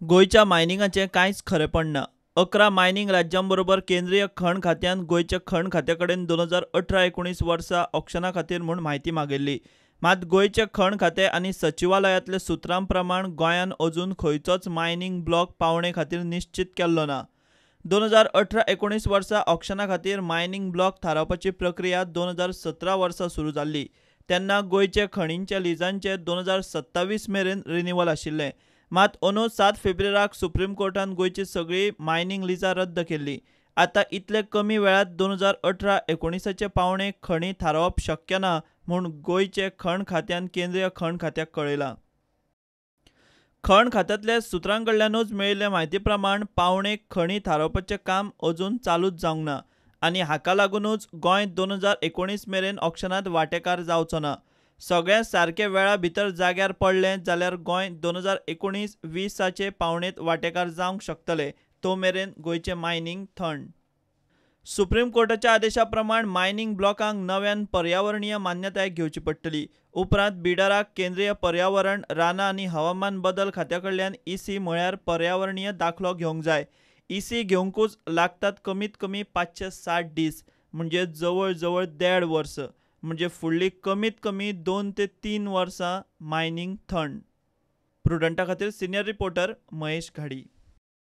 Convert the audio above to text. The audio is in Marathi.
गोयच्या मायनिंगाचें कांयच खरेंपण ना। 11 मायनिंग राज्यांबरोबर केंद्रीय खण खात्यान गोयच्या खण खात्याकडेन 2018-19 वर्सा ऑक्शना खातीर म्हूण म्हायती मागिल्ली। मात गोयचे खण खातें आनी सचिवालयातल्या सुत्रां प्रमाण गोंयान अजून खंयचोच मायनिंग ब्लॉक पावणे खातीर निश्चीत केल्लो ना। 2018-19 वर्सा ऑक्शना खातीर मायनिंग ब्लॉक थारावपाची प्रक्रिया 2017 वर्सा सुरू जाल्ली। तेन्ना गोयचे खणींच्या लिजांचे 2027 मेरेन रिन्यूवल आशिल्ले। मात अंदू 7 फेब्रुवाराक सुप्रीम कोर्टान गोयची सगळी मायनिंग लिजां रद्द केल्ली। आतां इतले कमी वेळांत 2018-19 पावणे खणी थारावप शक्य ना म्हूण गोयचे खण खात्यान केंद्रीय खण खात्याक कळयलां। खण खात्यांतल्या सुत्रां कडल्यानूच मेळिल्ले म्हायती प्रमाण पावणे खणी थारावपाचें काम अजून चालूच जावंक ना आनी हाका लागूनच गोंय 2019 मेरेन ऑक्शनांत वांटेकार जावचो ना। सगळें सारके वेळा भितर जाग्यार पडलें जाल्यार गोंय 2019-20 पावणेंत वांटेकार जावंक शकतलें, तो मेरेन गोंयचें मायनिंग थंड। सुप्रीम कोर्टाच्या आदेशा प्रमाण मायनिंग ब्लॉकांक नव्यान पर्यावरणीय मान्यताय घेवची पडटली। उपरांत बिल्डराक केंद्रीय पर्यावरण, रानां आनी हवामान बदल खात्या कडल्यान EC म्हळ्यार पर्यावरणीय दाखलो घेवंक जाय। EC घेवंकूच लागतात कमीत कमी 560 दीस, म्हणजे जवळ जवळ 1.5 वर्स, म्हणजे फुडलीं कमीत कमी 2 ते 3 वर्सां मायनिंग थंड। प्रुडंटा खातीर सिनियर रिपोर्टर महेश घाडी।